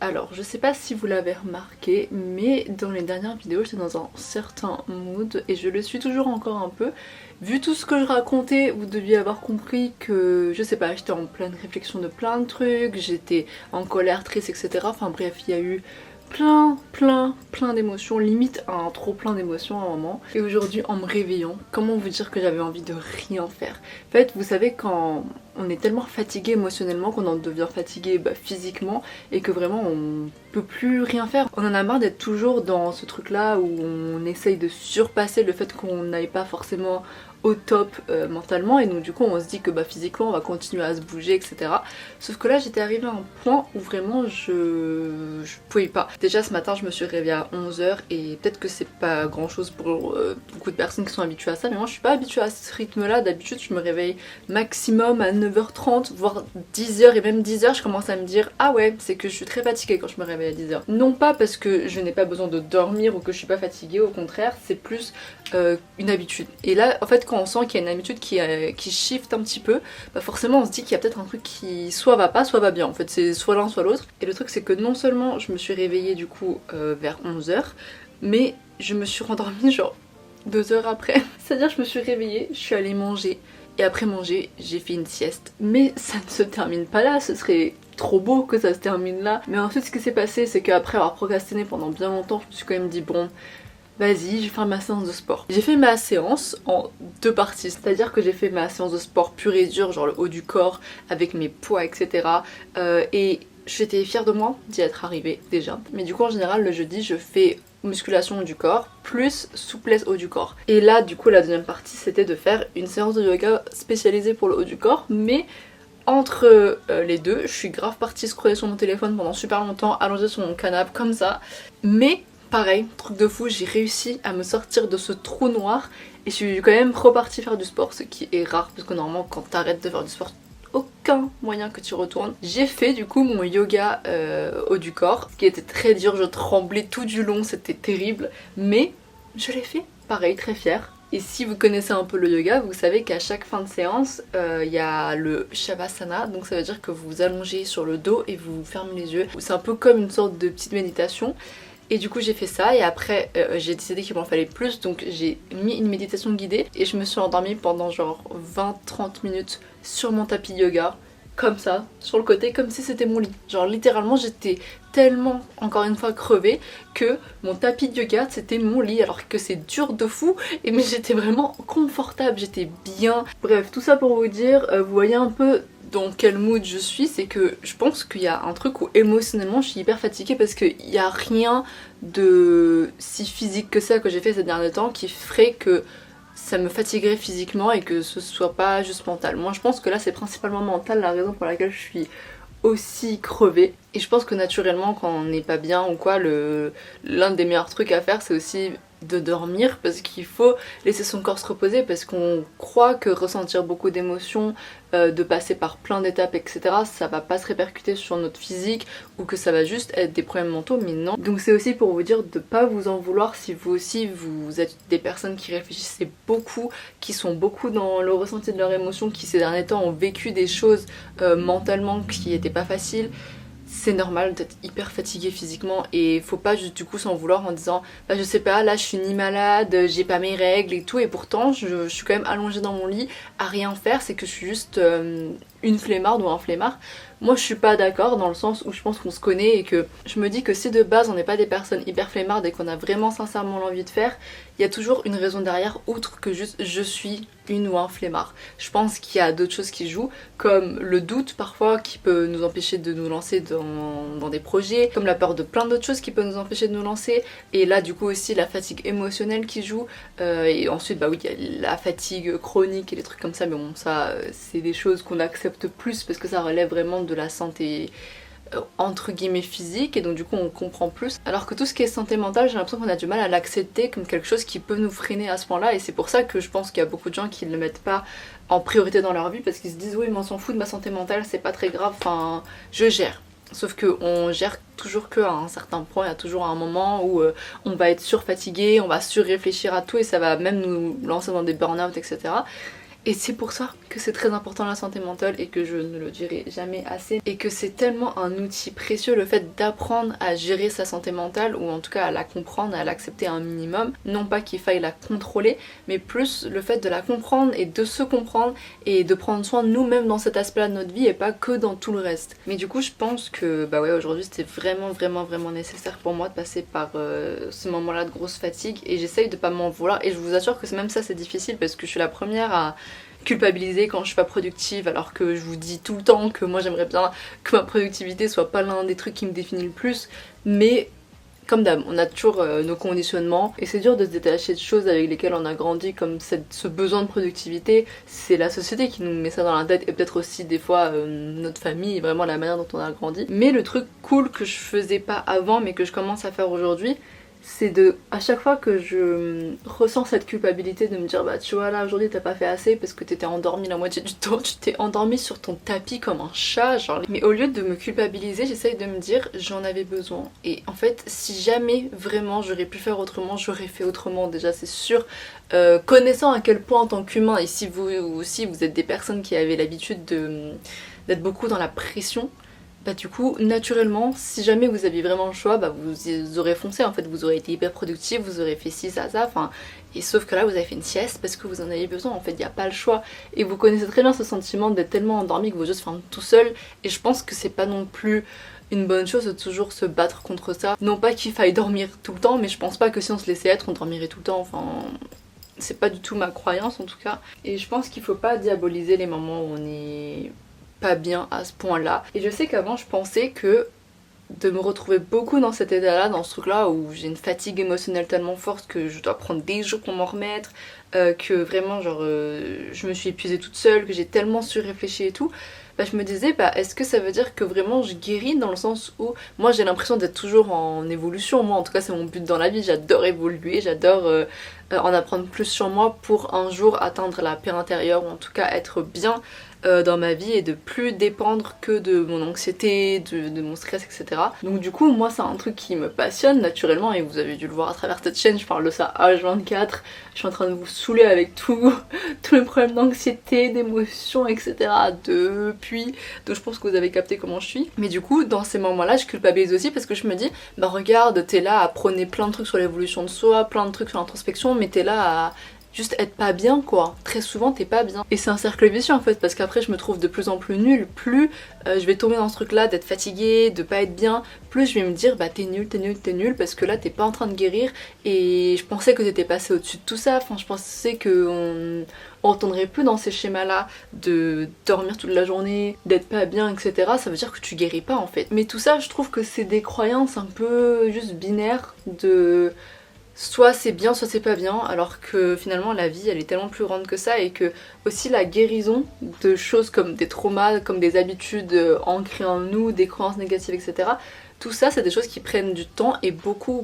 Alors je sais pas si vous l'avez remarqué, mais dans les dernières vidéos j'étais dans un certain mood et je le suis toujours encore un peu. Vu tout ce que je racontais, vous deviez avoir compris que, je sais pas, j'étais en pleine réflexion de plein de trucs, j'étais en colère, triste, etc. Enfin bref, il y a eu plein d'émotions, limite un trop plein d'émotions à un moment. Et aujourd'hui, en me réveillant, comment vous dire que j'avais envie de rien faire. En fait, vous savez, quand on est tellement fatigué émotionnellement qu'on en devient fatigué physiquement et que vraiment on peut plus rien faire. On en a marre d'être toujours dans ce truc là où on essaye de surpasser le fait qu'on n'aille pas forcément au top mentalement, et donc du coup on se dit que physiquement on va continuer à se bouger, etc. Sauf que là j'étais arrivée à un point où vraiment je pouvais pas. Déjà ce matin je me suis réveillée à 11h et peut-être que c'est pas grand chose pour beaucoup de personnes qui sont habituées à ça, mais moi je suis pas habituée à ce rythme là. D'habitude je me réveille maximum à 9h30 voire 10h, et même 10h je commence à me dire ah ouais, c'est que je suis très fatiguée quand je me réveille à 10h. Non pas parce que je n'ai pas besoin de dormir ou que je suis pas fatiguée, au contraire c'est plus une habitude. Et là en fait quand on sent qu'il y a une habitude qui shift un petit peu, forcément on se dit qu'il y a peut-être un truc qui soit va pas soit va bien, en fait c'est soit l'un soit l'autre. Et le truc c'est que non seulement je me suis réveillée du coup vers 11h, mais je me suis rendormie genre 2 heures après. C'est-à-dire je me suis réveillée, je suis allée manger, et après manger j'ai fait une sieste. Mais ça ne se termine pas là, ce serait trop beau que ça se termine là. Mais ensuite ce qui s'est passé c'est qu'après avoir procrastiné pendant bien longtemps, je me suis quand même dit bon, vas-y, je vais faire ma séance de sport. J'ai fait ma séance en 2 parties, c'est-à-dire que j'ai fait ma séance de sport pure et dure, genre le haut du corps, avec mes poids, etc. Et j'étais fière de moi d'y être arrivée déjà. Mais du coup en général le jeudi je fais musculation du corps plus souplesse haut du corps. Et là du coup la deuxième partie c'était de faire une séance de yoga spécialisée pour le haut du corps, mais entre les deux, je suis grave partie scroller sur mon téléphone pendant super longtemps, allongée sur mon canapé comme ça. Mais pareil, truc de fou, j'ai réussi à me sortir de ce trou noir et je suis quand même repartie faire du sport, ce qui est rare parce que normalement quand t'arrêtes de faire du sport, aucun moyen que tu retournes. J'ai fait du coup mon yoga haut du corps, ce qui était très dur, je tremblais tout du long, c'était terrible, mais je l'ai fait, pareil, très fière. Et si vous connaissez un peu le yoga, vous savez qu'à chaque fin de séance, il y a le Shavasana, donc ça veut dire que vous vous allongez sur le dos et vous fermez les yeux. C'est un peu comme une sorte de petite méditation. Et du coup j'ai fait ça et après j'ai décidé qu'il m'en fallait plus, donc j'ai mis une méditation guidée et je me suis endormie pendant genre 20-30 minutes sur mon tapis de yoga, comme ça, sur le côté, comme si c'était mon lit. Genre littéralement j'étais tellement, encore une fois, crevée que mon tapis de yoga c'était mon lit, alors que c'est dur de fou, et mais j'étais vraiment confortable, j'étais bien. Bref, tout ça pour vous dire, vous voyez un peu dans quel mood je suis, c'est que je pense qu'il y a un truc où émotionnellement je suis hyper fatiguée parce qu'il n'y a rien de si physique que ça que j'ai fait ces derniers temps qui ferait que ça me fatiguerait physiquement et que ce soit pas juste mental. Moi je pense que là c'est principalement mental, la raison pour laquelle je suis aussi crevée. Et je pense que naturellement quand on n'est pas bien ou quoi, l'un des meilleurs trucs à faire c'est aussi de dormir, parce qu'il faut laisser son corps se reposer, parce qu'on croit que ressentir beaucoup d'émotions, de passer par plein d'étapes, etc., ça va pas se répercuter sur notre physique ou que ça va juste être des problèmes mentaux, mais non. Donc c'est aussi pour vous dire de pas vous en vouloir si vous aussi vous êtes des personnes qui réfléchissez beaucoup, qui sont beaucoup dans le ressenti de leurs émotions, qui ces derniers temps ont vécu des choses mentalement qui étaient pas faciles. C'est normal d'être hyper fatigué physiquement et faut pas juste du coup s'en vouloir en disant je sais pas, là je suis ni malade, j'ai pas mes règles et tout, et pourtant je suis quand même allongée dans mon lit à rien faire, c'est que je suis juste une flemmarde ou un flemmard. Moi je suis pas d'accord, dans le sens où je pense qu'on se connaît et que je me dis que si de base on n'est pas des personnes hyper flemmardes et qu'on a vraiment sincèrement l'envie de faire, il y a toujours une raison derrière outre que juste je suis une ou un flemmard. Je pense qu'il y a d'autres choses qui jouent, comme le doute parfois qui peut nous empêcher de nous lancer dans des projets, comme la peur de plein d'autres choses qui peut nous empêcher de nous lancer, et là du coup aussi la fatigue émotionnelle qui joue, et ensuite oui il y a la fatigue chronique et les trucs comme ça, mais bon ça c'est des choses qu'on accepte plus parce que ça relève vraiment de la santé entre guillemets physique, et donc du coup on comprend plus, alors que tout ce qui est santé mentale j'ai l'impression qu'on a du mal à l'accepter comme quelque chose qui peut nous freiner à ce point là, et c'est pour ça que je pense qu'il y a beaucoup de gens qui ne le mettent pas en priorité dans leur vie parce qu'ils se disent oui mais on s'en fout de ma santé mentale, c'est pas très grave, enfin je gère. Sauf qu'on gère toujours qu'à un certain point, il y a toujours un moment où on va être surfatigué, on va surréfléchir à tout et ça va même nous lancer dans des burn-out, etc. Et c'est pour ça que c'est très important la santé mentale et que je ne le dirai jamais assez. Et que c'est tellement un outil précieux le fait d'apprendre à gérer sa santé mentale, ou en tout cas à la comprendre, à l'accepter un minimum. Non pas qu'il faille la contrôler, mais plus le fait de la comprendre et de se comprendre et de prendre soin de nous-mêmes dans cet aspect-là de notre vie et pas que dans tout le reste. Mais du coup je pense que bah ouais, aujourd'hui c'était vraiment nécessaire pour moi de passer par ce moment-là de grosse fatigue, et j'essaye de pas m'en vouloir, et je vous assure que même ça c'est difficile parce que je suis la première à culpabiliser quand je suis pas productive, alors que je vous dis tout le temps que moi j'aimerais bien que ma productivité soit pas l'un des trucs qui me définit le plus, mais comme d'hab, on a toujours nos conditionnements et c'est dur de se détacher de choses avec lesquelles on a grandi, comme ce besoin de productivité. C'est la société qui nous met ça dans la tête, et peut-être aussi des fois notre famille, vraiment la manière dont on a grandi. Mais le truc cool que je faisais pas avant mais que je commence à faire aujourd'hui, c'est de, à chaque fois que je ressens cette culpabilité de me dire bah tu vois là aujourd'hui t'as pas fait assez parce que t'étais endormie la moitié du temps, tu t'es endormie sur ton tapis comme un chat genre, mais au lieu de me culpabiliser j'essaye de me dire j'en avais besoin, et en fait si jamais vraiment j'aurais pu faire autrement, j'aurais fait autrement, déjà c'est sûr. Connaissant à quel point en tant qu'humain, et si vous aussi vous êtes des personnes qui avaient l'habitude d'être beaucoup dans la pression, bah du coup naturellement si jamais vous aviez vraiment le choix, bah vous aurez foncé en fait, vous aurez été hyper productif, vous aurez fait ci ça, enfin, et sauf que là vous avez fait une sieste parce que vous en avez besoin, en fait il n'y a pas le choix, et vous connaissez très bien ce sentiment d'être tellement endormi que vos yeux se ferment tout seuls, et je pense que c'est pas non plus une bonne chose de toujours se battre contre ça. Non pas qu'il faille dormir tout le temps, mais je pense pas que si on se laissait être on dormirait tout le temps, enfin c'est pas du tout ma croyance en tout cas, et je pense qu'il faut pas diaboliser les moments où on est pas bien à ce point là. Et je sais qu'avant je pensais que de me retrouver beaucoup dans cet état là, dans ce truc là où j'ai une fatigue émotionnelle tellement forte que je dois prendre des jours pour m'en remettre, que vraiment genre je me suis épuisée toute seule, que j'ai tellement surréfléchi et tout, bah je me disais bah est-ce que ça veut dire que vraiment je guéris, dans le sens où moi j'ai l'impression d'être toujours en évolution, moi en tout cas c'est mon but dans la vie, j'adore évoluer, j'adore en apprendre plus sur moi pour un jour atteindre la paix intérieure, ou en tout cas être bien dans ma vie et de plus dépendre que de mon anxiété, de mon stress, etc. Donc du coup moi c'est un truc qui me passionne naturellement, et vous avez dû le voir à travers cette chaîne, je parle de ça H24, je suis en train de vous saouler avec tous les problèmes d'anxiété, d'émotion, etc. depuis, donc je pense que vous avez capté comment je suis. Mais du coup dans ces moments là je culpabilise aussi parce que je me dis bah regarde, t'es là à prôner plein de trucs sur l'évolution de soi, plein de trucs sur l'introspection, mais t'es là à juste être pas bien quoi. Très souvent t'es pas bien. Et c'est un cercle vicieux en fait, parce qu'après je me trouve de plus en plus nulle, plus je vais tomber dans ce truc là d'être fatiguée, de pas être bien, plus je vais me dire bah t'es nul parce que là t'es pas en train de guérir, et je pensais que t'étais passé au-dessus de tout ça, enfin je pensais qu'on retournerait plus dans ces schémas là de dormir toute la journée, d'être pas bien, etc. Ça veut dire que tu guéris pas en fait. Mais tout ça je trouve que c'est des croyances un peu juste binaires de soit c'est bien, soit c'est pas bien, alors que finalement la vie elle est tellement plus grande que ça, et que aussi la guérison de choses comme des traumas, comme des habitudes ancrées en nous, des croyances négatives, etc. Tout ça c'est des choses qui prennent du temps et beaucoup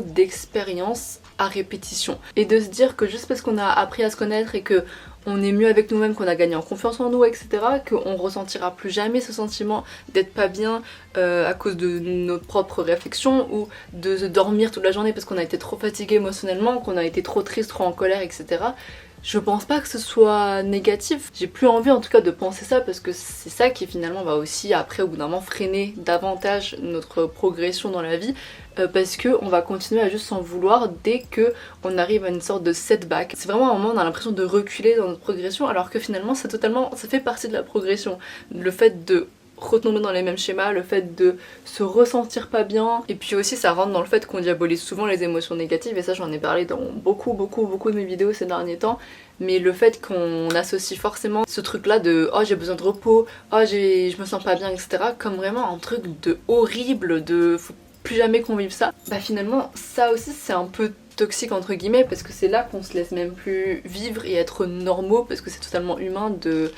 d'expérience à répétition. Et de se dire que juste parce qu'on a appris à se connaître et que on est mieux avec nous-mêmes, qu'on a gagné en confiance en nous, etc., qu'on ressentira plus jamais ce sentiment d'être pas bien à cause de nos propres réflexions, ou de se dormir toute la journée parce qu'on a été trop fatigué émotionnellement, qu'on a été trop triste, trop en colère, etc. Je pense pas que ce soit négatif. J'ai plus envie en tout cas de penser ça, parce que c'est ça qui finalement va aussi après au bout d'un moment freiner davantage notre progression dans la vie, parce que on va continuer à juste s'en vouloir dès que on arrive à une sorte de setback. C'est vraiment un moment où on a l'impression de reculer dans notre progression, alors que finalement ça fait partie de la progression. Le fait de retomber dans les mêmes schémas, le fait de se ressentir pas bien, et puis aussi ça rentre dans le fait qu'on diabolise souvent les émotions négatives, et ça j'en ai parlé dans beaucoup de mes vidéos ces derniers temps, mais le fait qu'on associe forcément ce truc là de oh j'ai besoin de repos, oh je me sens pas bien, etc., comme vraiment un truc de horrible, de faut plus jamais qu'on vive ça, bah finalement ça aussi c'est un peu toxique entre guillemets, parce que c'est là qu'on se laisse même plus vivre et être normaux, parce que c'est totalement humain de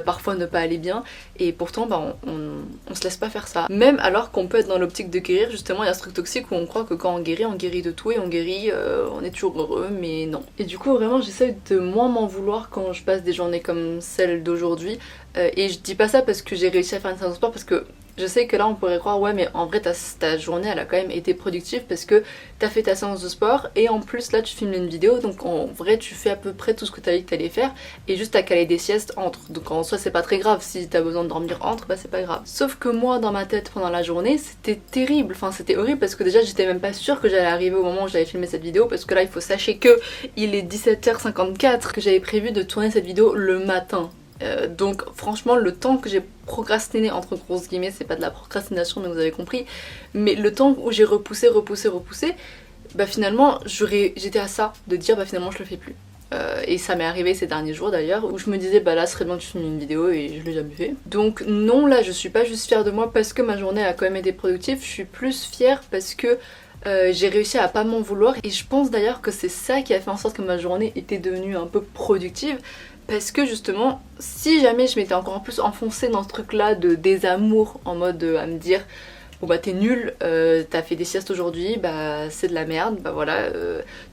parfois ne pas aller bien, et pourtant bah, on se laisse pas faire ça. Même alors qu'on peut être dans l'optique de guérir, justement il y a ce truc toxique où on croit que quand on guérit de tout, et on guérit, on est toujours heureux, mais non. Et du coup vraiment j'essaie de moins m'en vouloir quand je passe des journées comme celle d'aujourd'hui, et je dis pas ça parce que j'ai réussi à faire une séance de sport, parce que Je sais que là on pourrait croire ouais mais en vrai ta journée elle a quand même été productive parce que t'as fait ta séance de sport et en plus là tu filmes une vidéo, donc en vrai tu fais à peu près tout ce que t'as dit que t'allais faire et juste t'as calé des siestes entre, donc en soi c'est pas très grave, si t'as besoin de dormir entre bah c'est pas grave. Sauf que moi dans ma tête pendant la journée c'était terrible, enfin c'était horrible parce que déjà j'étais même pas sûre que j'allais arriver au moment où j'allais filmer cette vidéo, parce que là il faut sachez que il est 17h54, que j'avais prévu de tourner cette vidéo le matin. Donc franchement le temps que j'ai procrastiné entre grosses guillemets, c'est pas de la procrastination mais vous avez compris, mais le temps où j'ai repoussé, bah finalement j'étais à ça de dire bah finalement je le fais plus. Et ça m'est arrivé ces derniers jours d'ailleurs où je me disais bah là ce serait bien que je filme une vidéo et je l'ai jamais fait. Donc non, là je suis pas juste fière de moi parce que ma journée a quand même été productive, je suis plus fière parce que j'ai réussi à pas m'en vouloir et je pense d'ailleurs que c'est ça qui a fait en sorte que ma journée était devenue un peu productive. Parce que justement, si jamais je m'étais encore plus enfoncée dans ce truc là de désamour en mode à me dire bon bah t'es nul, t'as fait des siestes aujourd'hui, bah c'est de la merde, bah voilà,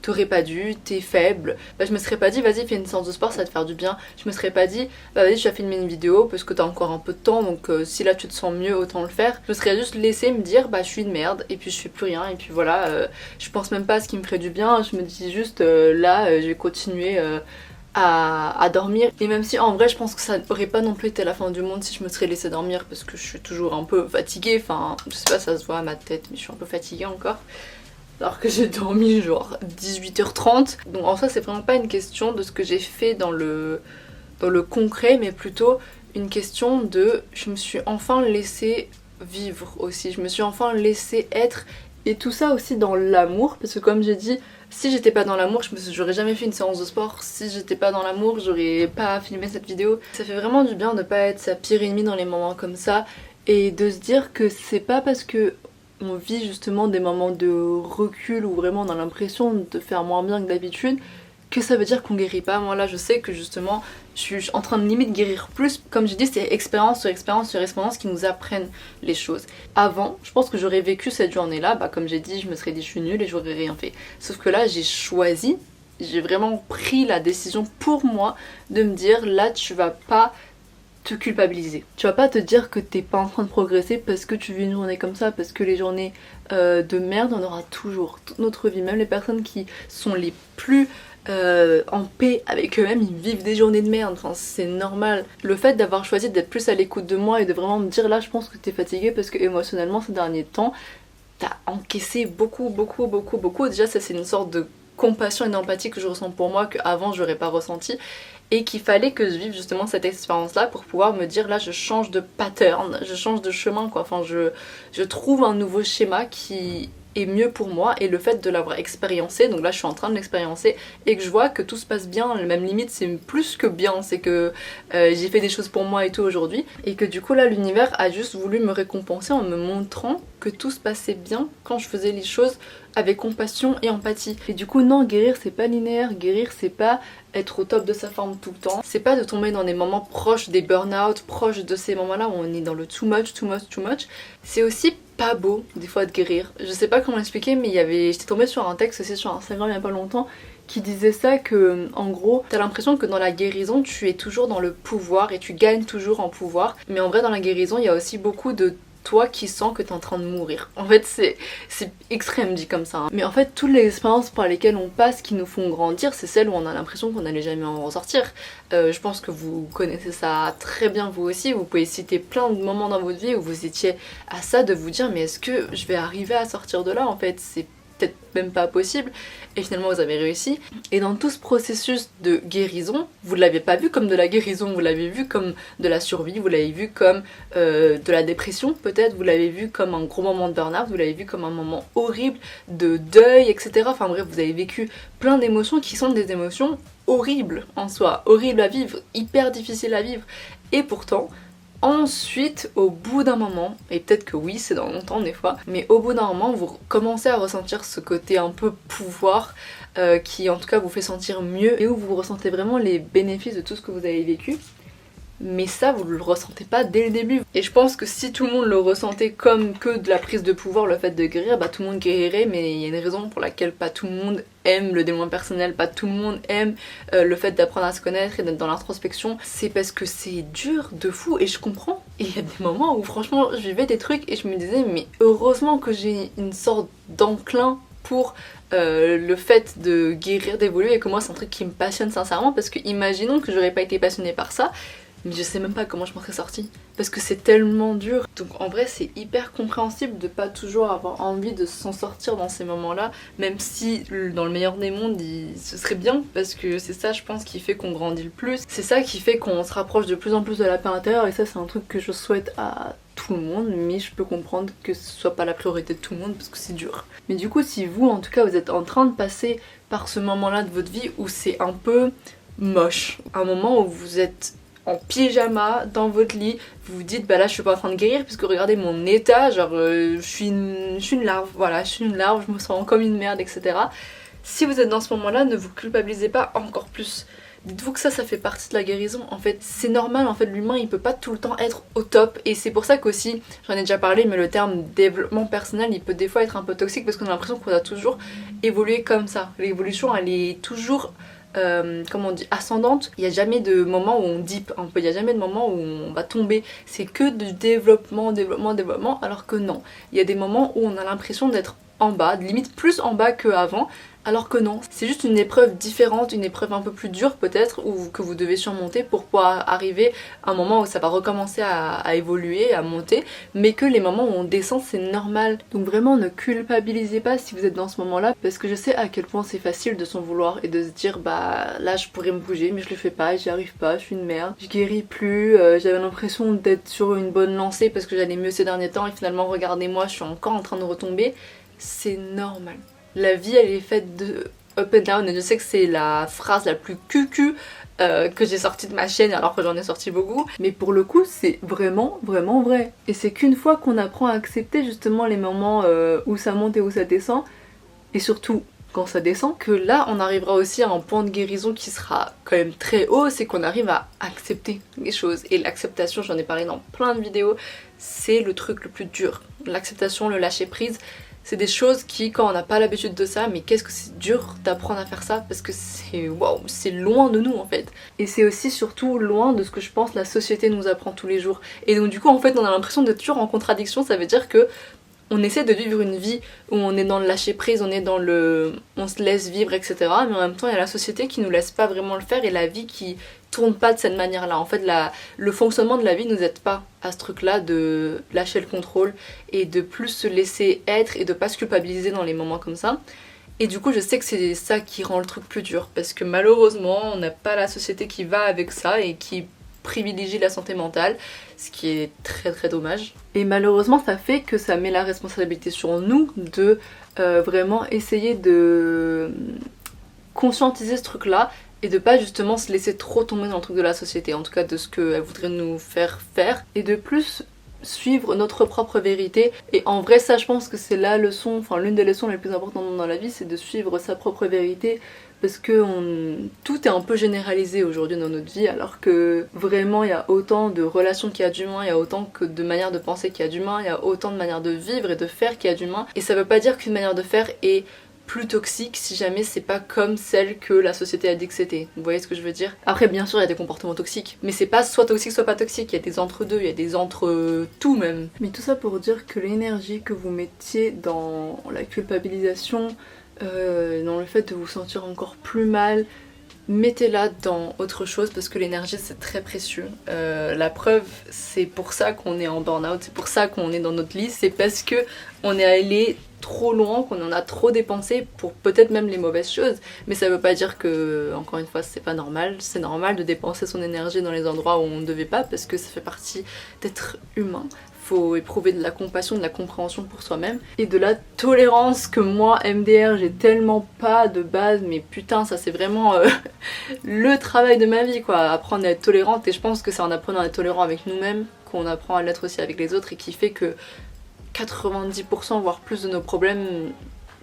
t'aurais pas dû, t'es faible, bah je me serais pas dit vas-y fais une séance de sport ça va te faire du bien, je me serais pas dit bah vas-y tu vas filmer une vidéo parce que t'as encore un peu de temps donc si là tu te sens mieux autant le faire, je me serais juste laissé me dire bah je suis une merde et puis je fais plus rien et puis voilà, je pense même pas à ce qui me ferait du bien, je me dis juste là je vais continuer à dormir, et même si en vrai je pense que ça aurait pas non plus été la fin du monde si je me serais laissée dormir parce que je suis toujours un peu fatiguée, enfin je sais pas ça se voit à ma tête mais je suis un peu fatiguée encore alors que j'ai dormi genre 18h30, donc en soi c'est vraiment pas une question de ce que j'ai fait dans le concret mais plutôt une question de je me suis enfin laissée vivre aussi, je me suis enfin laissée être, et tout ça aussi dans l'amour parce que comme j'ai dit si j'étais pas dans l'amour, j'aurais jamais fait une séance de sport. Si j'étais pas dans l'amour, j'aurais pas filmé cette vidéo. Ça fait vraiment du bien de pas être sa pire ennemie dans les moments comme ça et de se dire que c'est pas parce que on vit justement des moments de recul où vraiment on a l'impression de faire moins bien que d'habitude que ça veut dire qu'on guérit pas. Moi là je sais que justement je suis en train de limite guérir plus. Comme je dis, c'est expérience sur expérience sur expérience qui nous apprennent les choses. Avant, je pense que j'aurais vécu cette journée là, bah comme j'ai dit, je me serais dit je suis nulle et j'aurais rien fait. Sauf que là j'ai choisi, j'ai vraiment pris la décision pour moi de me dire là tu vas pas te culpabiliser. Tu vas pas te dire que t'es pas en train de progresser parce que tu vis une journée comme ça, parce que les journées de merde on aura toujours toute notre vie. Même les personnes qui sont les plus en paix avec eux-mêmes, ils vivent des journées de merde, enfin c'est normal. Le fait d'avoir choisi d'être plus à l'écoute de moi et de vraiment me dire là je pense que t'es fatiguée parce que émotionnellement ces derniers temps t'as encaissé beaucoup. Déjà ça c'est une sorte de compassion et d'empathie que je ressens pour moi qu'avant j'aurais pas ressenti, et qu'il fallait que je vive justement cette expérience là pour pouvoir me dire là je change de pattern, je change de chemin quoi, enfin je trouve un nouveau schéma qui est mieux pour moi, et le fait de l'avoir expériencé, donc là je suis en train de l'expériencer et que je vois que tout se passe bien, même limite c'est plus que bien, c'est que j'ai fait des choses pour moi et tout aujourd'hui, et que du coup là l'univers a juste voulu me récompenser en me montrant que tout se passait bien quand je faisais les choses avec compassion et empathie. Et du coup non, guérir c'est pas linéaire, guérir c'est pas être au top de sa forme tout le temps, c'est pas de tomber dans des moments proches des burn-out, proches de ces moments là où on est dans le too much, c'est aussi pas beau des fois de guérir. Je sais pas comment expliquer mais j'étais tombée sur un texte aussi sur Instagram il y a pas longtemps qui disait ça, que en gros t'as l'impression que dans la guérison tu es toujours dans le pouvoir et tu gagnes toujours en pouvoir, mais en vrai dans la guérison il y a aussi beaucoup de toi qui sens que t'es en train de mourir. En fait c'est extrême dit comme ça hein. Mais en fait toutes les expériences par lesquelles on passe qui nous font grandir, c'est celles où on a l'impression qu'on n'allait jamais en ressortir. Je pense que vous connaissez ça très bien vous aussi, vous pouvez citer plein de moments dans votre vie où vous étiez à ça de vous dire mais est-ce que je vais arriver à sortir de là, en fait c'est peut-être même pas possible, et finalement vous avez réussi. Et dans tout ce processus de guérison, vous l'avez pas vu comme de la guérison, vous l'avez vu comme de la survie, vous l'avez vu comme de la dépression peut-être, vous l'avez vu comme un gros moment de burn-out, vous l'avez vu comme un moment horrible de deuil, etc. Enfin bref, vous avez vécu plein d'émotions qui sont des émotions horribles en soi, horribles à vivre, hyper difficiles à vivre, et pourtant ensuite, au bout d'un moment, et peut-être que oui, c'est dans longtemps des fois, mais au bout d'un moment, vous commencez à ressentir ce côté un peu pouvoir qui en tout cas vous fait sentir mieux et où vous ressentez vraiment les bénéfices de tout ce que vous avez vécu. Mais ça, vous le ressentez pas dès le début. Et je pense que si tout le monde le ressentait comme que de la prise de pouvoir, le fait de guérir, bah tout le monde guérirait, mais il y a une raison pour laquelle pas tout le monde aime le développement personnel, pas tout le monde aime le fait d'apprendre à se connaître et d'être dans l'introspection. C'est parce que c'est dur de fou, et je comprends. Et il y a des moments où franchement je vivais des trucs et je me disais mais heureusement que j'ai une sorte d'enclin pour le fait de guérir, d'évoluer, et que moi c'est un truc qui me passionne sincèrement, parce que imaginons que j'aurais pas été passionnée par ça, mais je sais même pas comment je m'en serais sortie. Parce que c'est tellement dur. Donc en vrai c'est hyper compréhensible de pas toujours avoir envie de s'en sortir dans ces moments-là, même si dans le meilleur des mondes ce serait bien, parce que c'est ça je pense qui fait qu'on grandit le plus. C'est ça qui fait qu'on se rapproche de plus en plus de la paix intérieure, et ça c'est un truc que je souhaite à tout le monde, mais je peux comprendre que ce soit pas la priorité de tout le monde parce que c'est dur. Mais du coup si vous en tout cas vous êtes en train de passer par ce moment-là de votre vie où c'est un peu moche, un moment où vous êtes en pyjama dans votre lit, vous vous dites bah là je suis pas en train de guérir puisque regardez mon état, genre je suis une larve, voilà, je suis une larve, je me sens comme une merde, etc. Si vous êtes dans ce moment-là, ne vous culpabilisez pas encore plus. Dites-vous que ça fait partie de la guérison. En fait, c'est normal, en fait, l'humain il peut pas tout le temps être au top, et c'est pour ça qu'aussi, j'en ai déjà parlé, mais le terme développement personnel il peut des fois être un peu toxique parce qu'on a l'impression qu'on a toujours évolué comme ça. L'évolution elle est toujours comment on dit, ascendante. Il n'y a jamais de moment où on dip un peu, il n'y a jamais de moment où on va tomber. C'est que du développement, alors que non. Il y a des moments où on a l'impression d'être en bas, limite plus en bas qu'avant, alors que non. C'est juste une épreuve différente, une épreuve un peu plus dure peut-être, ou que vous devez surmonter pour pouvoir arriver à un moment où ça va recommencer à évoluer, à monter, mais que les moments où on descend c'est normal. Donc vraiment ne culpabilisez pas si vous êtes dans ce moment-là, parce que je sais à quel point c'est facile de s'en vouloir et de se dire bah là je pourrais me bouger mais je le fais pas, j'y arrive pas, je suis une merde, je guéris plus, j'avais l'impression d'être sur une bonne lancée parce que j'allais mieux ces derniers temps et finalement regardez-moi, je suis encore en train de retomber. C'est normal. La vie elle est faite de up and down, et je sais que c'est la phrase la plus cucu que j'ai sortie de ma chaîne alors que j'en ai sorti beaucoup, mais pour le coup c'est vraiment vrai. Et c'est qu'une fois qu'on apprend à accepter justement les moments où ça monte et où ça descend, et surtout quand ça descend, que là on arrivera aussi à un point de guérison qui sera quand même très haut, c'est qu'on arrive à accepter les choses. Et l'acceptation, j'en ai parlé dans plein de vidéos, c'est le truc le plus dur. L'acceptation, le lâcher prise, c'est des choses qui, quand on n'a pas l'habitude de ça, mais qu'est-ce que c'est dur d'apprendre à faire ça, parce que c'est waouh, c'est loin de nous en fait. Et c'est aussi surtout loin de ce que je pense la société nous apprend tous les jours. Et donc du coup en fait on a l'impression d'être toujours en contradiction, ça veut dire que on essaie de vivre une vie où on est dans le lâcher prise, on est dans le on se laisse vivre, etc. Mais en même temps il y a la société qui nous laisse pas vraiment le faire, et la vie qui tourne pas de cette manière là. En fait le fonctionnement de la vie nous aide pas à ce truc là de lâcher le contrôle et de plus se laisser être et de pas se culpabiliser dans les moments comme ça. Et du coup je sais que c'est ça qui rend le truc plus dur, parce que malheureusement on n'a pas la société qui va avec ça et qui privilégie la santé mentale, ce qui est très dommage. Et malheureusement ça fait que ça met la responsabilité sur nous de vraiment essayer de conscientiser ce truc là et de pas justement se laisser trop tomber dans le truc de la société, en tout cas de ce qu'elle voudrait nous faire faire, et de plus suivre notre propre vérité. Et en vrai ça je pense que c'est la leçon, enfin l'une des leçons les plus importantes dans la vie, c'est de suivre sa propre vérité, parce que tout est un peu généralisé aujourd'hui dans notre vie, alors que vraiment il y a autant de relations qu'il y a d'humains, il y a autant que de manières de penser qu'il y a d'humains, il y a autant de manières de vivre et de faire qu'il y a d'humains, et ça veut pas dire qu'une manière de faire est plus toxique si jamais c'est pas comme celle que la société a dit que c'était. Vous voyez ce que je veux dire? Après bien sûr il y a des comportements toxiques, mais c'est pas soit toxique soit pas toxique, il y a des entre-deux, il y a des entre-tout même. Mais tout ça pour dire que l'énergie que vous mettiez dans la culpabilisation, dans le fait de vous sentir encore plus mal, mettez-la dans autre chose, parce que l'énergie c'est très précieux. La preuve, c'est pour ça qu'on est en burn-out, c'est pour ça qu'on est dans notre lit, c'est parce que on est allé trop loin, qu'on en a trop dépensé pour peut-être même les mauvaises choses, mais ça veut pas dire que, encore une fois, c'est pas normal. C'est normal de dépenser son énergie dans les endroits où on ne devait pas, parce que ça fait partie d'être humain. Faut éprouver de la compassion, de la compréhension pour soi-même et de la tolérance que moi, MDR, j'ai tellement pas de base, mais putain, ça c'est vraiment le travail de ma vie quoi, apprendre à être tolérante. Et je pense que c'est en apprenant à être tolérant avec nous-mêmes qu'on apprend à l'être aussi avec les autres, et qui fait que 90% voire plus de nos problèmes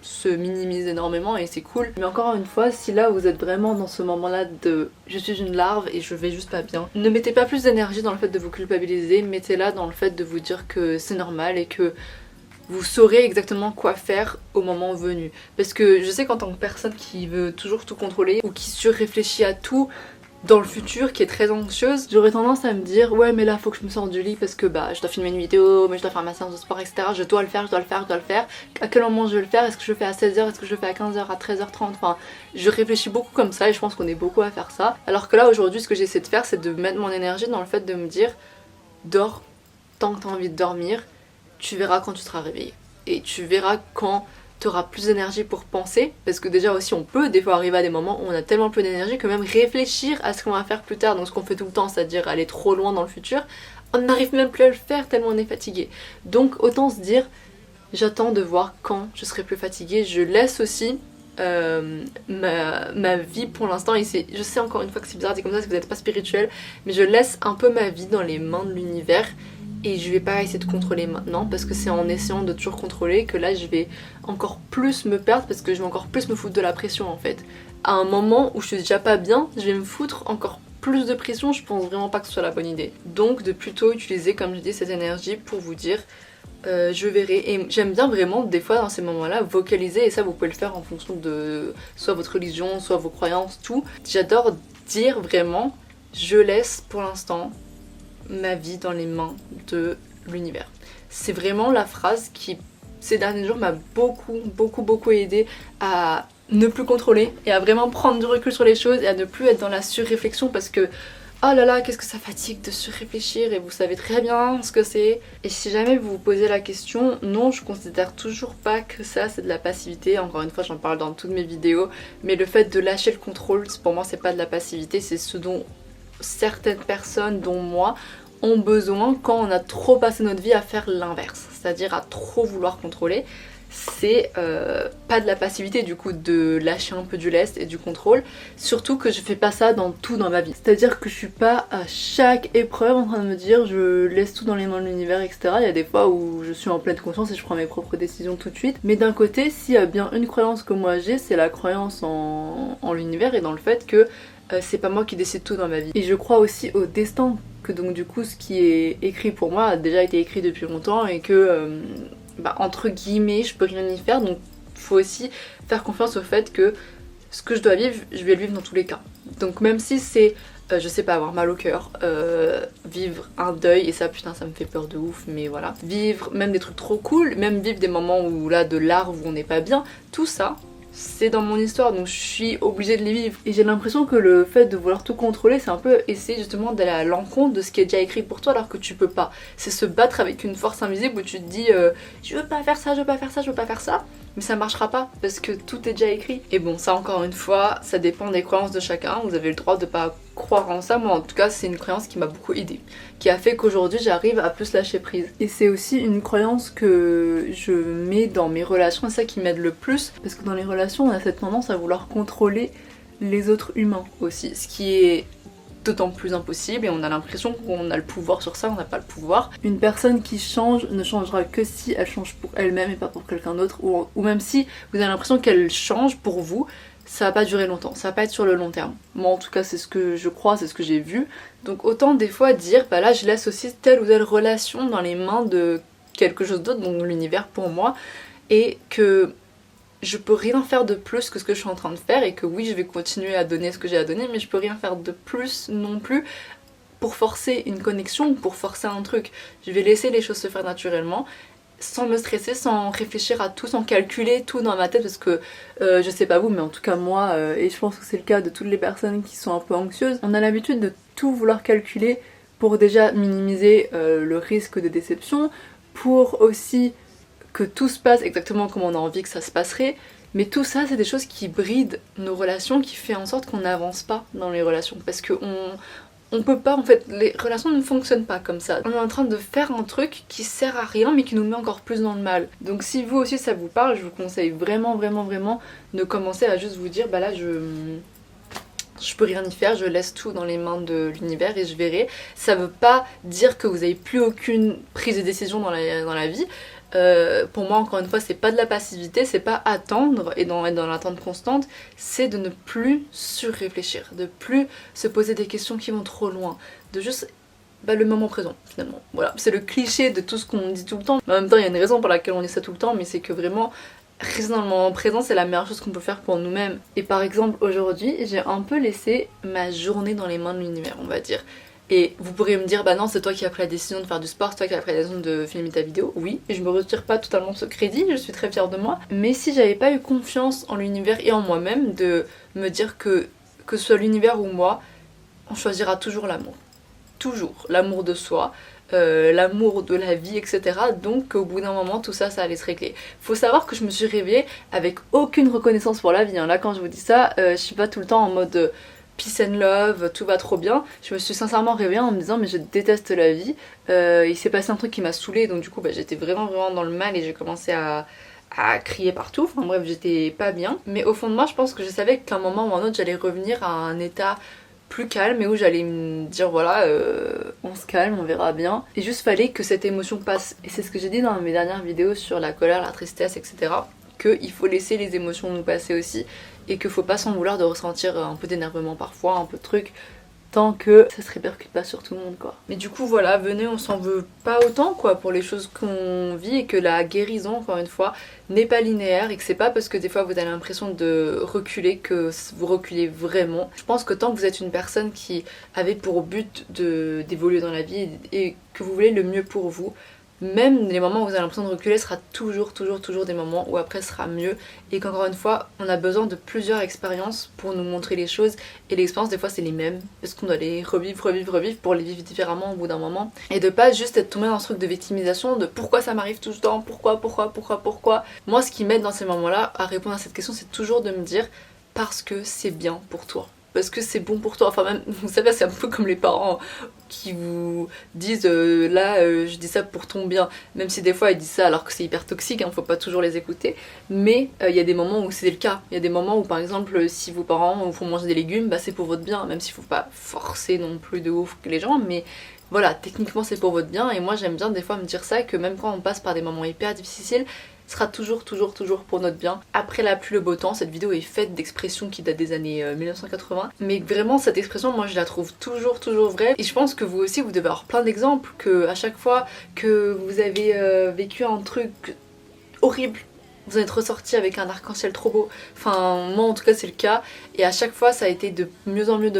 se minimise énormément et c'est cool. Mais encore une fois, si là vous êtes vraiment dans ce moment là de je suis une larve et je vais juste pas bien, ne mettez pas plus d'énergie dans le fait de vous culpabiliser, mettez-la dans le fait de vous dire que c'est normal et que vous saurez exactement quoi faire au moment venu. Parce que je sais qu'en tant que personne qui veut toujours tout contrôler ou qui surréfléchit à tout dans le futur, qui est très anxieuse, j'aurais tendance à me dire ouais mais là faut que je me sorte du lit parce que bah je dois filmer une vidéo, mais je dois faire ma séance de sport, etc. Je dois le faire, je dois le faire, je dois le faire. À quel moment je vais le faire? Est-ce que je le fais à 16h? Est-ce que je le fais à 15h? À 13h30? Enfin, je réfléchis beaucoup comme ça et je pense qu'on est beaucoup à faire ça. Alors que là aujourd'hui ce que j'essaie de faire c'est de mettre mon énergie dans le fait de me dire dors tant que t'as envie de dormir, tu verras quand tu seras réveillé. Et tu verras quand tu auras plus d'énergie pour penser, parce que déjà aussi on peut des fois arriver à des moments où on a tellement peu d'énergie que même réfléchir à ce qu'on va faire plus tard, donc ce qu'on fait tout le temps, c'est-à-dire aller trop loin dans le futur, on n'arrive même plus à le faire tellement on est fatigué. Donc autant se dire, j'attends de voir quand je serai plus fatiguée, je laisse aussi ma vie pour l'instant, et je sais encore une fois que c'est bizarre, c'est comme ça si vous n'êtes pas spirituel, mais je laisse un peu ma vie dans les mains de l'univers. Et je vais pas essayer de contrôler maintenant parce que c'est en essayant de toujours contrôler que là je vais encore plus me perdre parce que je vais encore plus me foutre de la pression en fait. À un moment où je suis déjà pas bien, je vais me foutre encore plus de pression, je pense vraiment pas que ce soit la bonne idée. Donc de plutôt utiliser comme je dis cette énergie pour vous dire je verrai. Et j'aime bien vraiment des fois dans ces moments là vocaliser, et ça vous pouvez le faire en fonction de soit votre religion, soit vos croyances, tout. J'adore dire vraiment je laisse pour l'instant ma vie dans les mains de l'univers. C'est vraiment la phrase qui ces derniers jours m'a beaucoup aidé à ne plus contrôler et à vraiment prendre du recul sur les choses et à ne plus être dans la surréflexion parce que oh là là qu'est-ce que ça fatigue de surréfléchir et vous savez très bien ce que c'est. Et si jamais vous vous posez la question, non je considère toujours pas que ça c'est de la passivité, encore une fois j'en parle dans toutes mes vidéos, mais le fait de lâcher le contrôle pour moi c'est pas de la passivité, c'est ce dont certaines personnes, dont moi, ont besoin quand on a trop passé notre vie à faire l'inverse, c'est-à-dire à trop vouloir contrôler. C'est pas de la passivité du coup de lâcher un peu du lest et du contrôle, surtout que je fais pas ça dans tout dans ma vie, c'est-à-dire que je suis pas à chaque épreuve en train de me dire je laisse tout dans les mains de l'univers, etc. Il y a des fois où je suis en pleine conscience et je prends mes propres décisions tout de suite, mais d'un côté s'il y a bien une croyance que moi j'ai, c'est la croyance en l'univers et dans le fait que c'est pas moi qui décide tout dans ma vie. Et je crois aussi au destin, que donc du coup ce qui est écrit pour moi a déjà été écrit depuis longtemps et que entre guillemets je peux rien y faire, donc faut aussi faire confiance au fait que ce que je dois vivre, je vais le vivre dans tous les cas. Donc même si c'est je sais pas, avoir mal au cœur, vivre un deuil, et ça putain ça me fait peur de ouf, mais voilà, vivre même des trucs trop cool, même vivre des moments où là de larves où on n'est pas bien, tout ça c'est dans mon histoire, donc je suis obligée de les vivre. Et j'ai l'impression que le fait de vouloir tout contrôler, c'est un peu essayer justement d'aller à l'encontre de ce qui est déjà écrit pour toi alors que tu peux pas. C'est se battre avec une force invisible où tu te dis je veux pas faire ça, je veux pas faire ça, je veux pas faire ça, mais ça marchera pas parce que tout est déjà écrit. Et bon, ça encore une fois, ça dépend des croyances de chacun, vous avez le droit de pas croire en ça. Moi en tout cas c'est une croyance qui m'a beaucoup aidée, qui a fait qu'aujourd'hui j'arrive à plus lâcher prise. Et c'est aussi une croyance que je mets dans mes relations, c'est ça qui m'aide le plus, parce que dans les relations on a cette tendance à vouloir contrôler les autres humains aussi, ce qui est d'autant plus impossible et on a l'impression qu'on a le pouvoir sur ça, on n'a pas le pouvoir. Une personne qui change ne changera que si elle change pour elle-même et pas pour quelqu'un d'autre, ou même si vous avez l'impression qu'elle change pour vous, ça va pas durer longtemps, ça va pas être sur le long terme. Moi en tout cas c'est ce que je crois, c'est ce que j'ai vu. Donc autant des fois dire bah là je laisse aussi telle ou telle relation dans les mains de quelque chose d'autre, donc l'univers pour moi, et que je peux rien faire de plus que ce que je suis en train de faire, et que oui je vais continuer à donner ce que j'ai à donner, mais je peux rien faire de plus non plus pour forcer une connexion ou pour forcer un truc. Je vais laisser les choses se faire naturellement, sans me stresser, sans réfléchir à tout, sans calculer tout dans ma tête, parce que je sais pas vous, mais en tout cas moi, et je pense que c'est le cas de toutes les personnes qui sont un peu anxieuses, on a l'habitude de tout vouloir calculer pour déjà minimiser le risque de déception, pour aussi que tout se passe exactement comme on a envie que ça se passerait, mais tout ça c'est des choses qui brident nos relations, qui fait en sorte qu'on n'avance pas dans les relations, parce que on peut pas, en fait, les relations ne fonctionnent pas comme ça. On est en train de faire un truc qui sert à rien mais qui nous met encore plus dans le mal. Donc si vous aussi ça vous parle, je vous conseille vraiment de commencer à juste vous dire bah là je peux rien y faire, je laisse tout dans les mains de l'univers et je verrai. Ça veut pas dire que vous avez plus aucune prise de décision dans la vie. Pour moi encore une fois c'est pas de la passivité, c'est pas attendre et être dans l'attente constante, c'est de ne plus surréfléchir, de plus se poser des questions qui vont trop loin, de juste le moment présent finalement. Voilà, c'est le cliché de tout ce qu'on dit tout le temps, mais en même temps il y a une raison pour laquelle on dit ça tout le temps, mais c'est que vraiment rester dans le moment présent c'est la meilleure chose qu'on peut faire pour nous-mêmes. Et par exemple aujourd'hui j'ai un peu laissé ma journée dans les mains de l'univers, on va dire. Et vous pourrez me dire, bah non, c'est toi qui as pris la décision de faire du sport, c'est toi qui as pris la décision de filmer ta vidéo. Oui, et je me retire pas totalement ce crédit, je suis très fière de moi. Mais si j'avais pas eu confiance en l'univers et en moi-même, de me dire que ce soit l'univers ou moi, on choisira toujours l'amour. Toujours. L'amour de soi, l'amour de la vie, etc. Donc au bout d'un moment, tout ça, ça allait se régler. Faut savoir que je me suis réveillée avec aucune reconnaissance pour la vie. Hein. Là, quand je vous dis ça, je suis pas tout le temps en mode peace and love, tout va trop bien. Je me suis sincèrement réveillée en me disant mais je déteste la vie. Il s'est passé un truc qui m'a saoulée, donc du coup j'étais vraiment dans le mal et j'ai commencé à crier partout. Enfin bref, j'étais pas bien. Mais au fond de moi, je pense que je savais qu'à un moment ou un autre, j'allais revenir à un état plus calme et où j'allais me dire voilà, on se calme, on verra bien. Et juste fallait que cette émotion passe. Et c'est ce que j'ai dit dans mes dernières vidéos sur la colère, la tristesse, etc. Qu'il faut laisser les émotions nous passer aussi et qu'il faut pas s'en vouloir de ressentir un peu d'énervement parfois, un peu de truc, tant que ça se répercute pas sur tout le monde quoi. Mais du coup voilà, venez, on s'en veut pas autant quoi pour les choses qu'on vit et que la guérison encore une fois n'est pas linéaire et que c'est pas parce que des fois vous avez l'impression de reculer que vous reculez vraiment. Je pense que tant que vous êtes une personne qui avait pour but d'évoluer dans la vie et que vous voulez le mieux pour vous, même les moments où vous avez l'impression de reculer sera toujours des moments où après sera mieux et qu'encore une fois on a besoin de plusieurs expériences pour nous montrer les choses et l'expérience des fois c'est les mêmes parce qu'on doit les revivre pour les vivre différemment au bout d'un moment et de pas juste être tombé dans ce truc de victimisation de pourquoi ça m'arrive tout le temps, pourquoi. Moi ce qui m'aide dans ces moments là à répondre à cette question c'est toujours de me dire parce que c'est bien pour toi. Parce que c'est bon pour toi, enfin même, vous savez c'est un peu comme les parents qui vous disent je dis ça pour ton bien, même si des fois ils disent ça alors que c'est hyper toxique, hein, faut pas toujours les écouter, mais il y a des moments où c'est le cas, il y a des moments où par exemple si vos parents vous font manger des légumes, c'est pour votre bien, même s'il faut pas forcer non plus de ouf les gens, mais voilà, techniquement c'est pour votre bien et moi j'aime bien des fois me dire ça, que même quand on passe par des moments hyper difficiles, sera toujours pour notre bien. Après la pluie le beau temps, cette vidéo est faite d'expressions qui datent des années 1980, mais vraiment cette expression moi je la trouve toujours vraie et je pense que vous aussi vous devez avoir plein d'exemples que à chaque fois que vous avez vécu un truc horrible, vous en êtes ressorti avec un arc-en-ciel trop beau. Enfin, moi en tout cas c'est le cas. Et à chaque fois ça a été de mieux en mieux.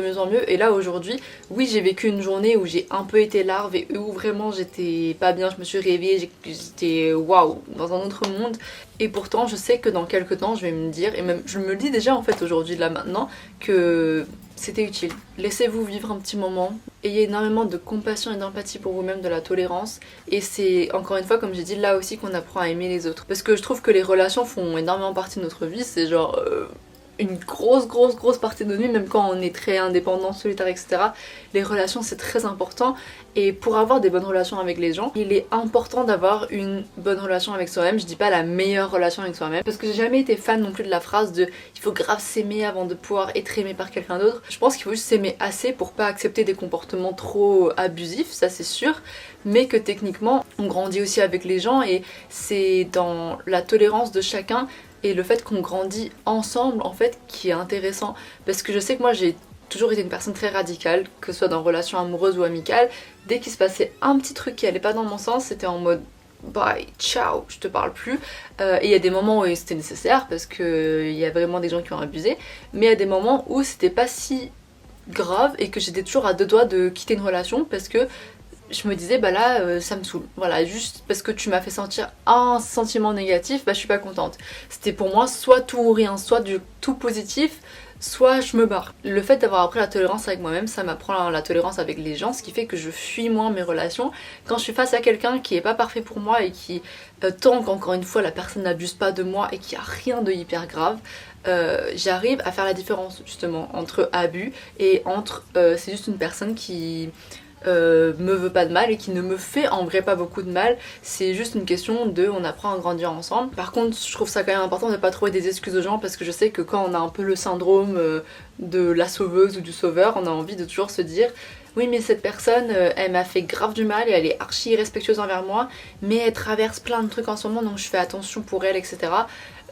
Et là aujourd'hui, oui j'ai vécu une journée où j'ai un peu été larve et où vraiment j'étais pas bien, je me suis réveillée, j'étais waouh, dans un autre monde. Et pourtant je sais que dans quelques temps je vais me dire, et même je me le dis déjà en fait aujourd'hui là maintenant, que c'était utile. Laissez-vous vivre un petit moment. Ayez énormément de compassion et d'empathie pour vous-même, de la tolérance. Et c'est encore une fois, comme j'ai dit, là aussi qu'on apprend à aimer les autres. Parce que je trouve que les relations font énormément partie de notre vie. C'est genre une grosse partie de notre vie, même quand on est très indépendant, solitaire, etc. Les relations c'est très important. Et pour avoir des bonnes relations avec les gens, il est important d'avoir une bonne relation avec soi-même. Je dis pas la meilleure relation avec soi-même, parce que j'ai jamais été fan non plus de la phrase de il faut grave s'aimer avant de pouvoir être aimé par quelqu'un d'autre. Je pense qu'il faut juste s'aimer assez pour pas accepter des comportements trop abusifs, ça c'est sûr, mais que techniquement on grandit aussi avec les gens et c'est dans la tolérance de chacun et le fait qu'on grandit ensemble en fait qui est intéressant. Parce que je sais que moi j'ai toujours été une personne très radicale, que ce soit dans relation amoureuse ou amicale. Dès qu'il se passait un petit truc qui allait pas dans mon sens, c'était en mode bye, ciao, je te parle plus. Et il y a des moments où c'était nécessaire parce que il y a vraiment des gens qui ont abusé, mais il y a des moments où c'était pas si grave et que j'étais toujours à deux doigts de quitter une relation parce que je me disais ça me saoule, voilà, juste parce que tu m'as fait sentir un sentiment négatif, je suis pas contente. C'était pour moi soit tout ou rien, soit du tout positif, soit je me barre. Le fait d'avoir appris la tolérance avec moi-même, ça m'apprend la tolérance avec les gens, ce qui fait que je fuis moins mes relations. Quand je suis face à quelqu'un qui est pas parfait pour moi et qui, tant qu'encore une fois la personne n'abuse pas de moi et qu'il n'y a rien de hyper grave, j'arrive à faire la différence justement entre abus et entre c'est juste une personne qui me veut pas de mal et qui ne me fait en vrai pas beaucoup de mal, c'est juste une question de on apprend à grandir ensemble. Par contre je trouve ça quand même important de pas trouver des excuses aux gens parce que je sais que quand on a un peu le syndrome de la sauveuse ou du sauveur, on a envie de toujours se dire oui mais cette personne elle m'a fait grave du mal et elle est archi irrespectueuse envers moi, mais elle traverse plein de trucs en ce moment donc je fais attention pour elle, etc.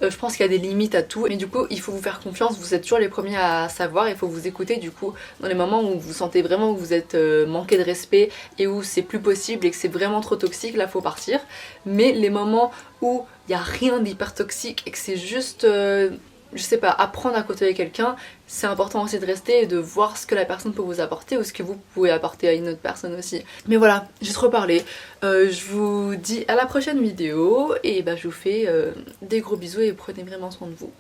Je pense qu'il y a des limites à tout, mais du coup il faut vous faire confiance, vous êtes toujours les premiers à savoir, il faut vous écouter du coup dans les moments où vous sentez vraiment que vous êtes manqué de respect et où c'est plus possible et que c'est vraiment trop toxique, là faut partir. Mais les moments où il n'y a rien d'hyper toxique et que c'est juste je sais pas, apprendre à côtoyer quelqu'un, c'est important aussi de rester et de voir ce que la personne peut vous apporter ou ce que vous pouvez apporter à une autre personne aussi. Mais voilà, j'ai trop parlé. Je vous dis à la prochaine vidéo et bah je vous fais des gros bisous et prenez vraiment soin de vous.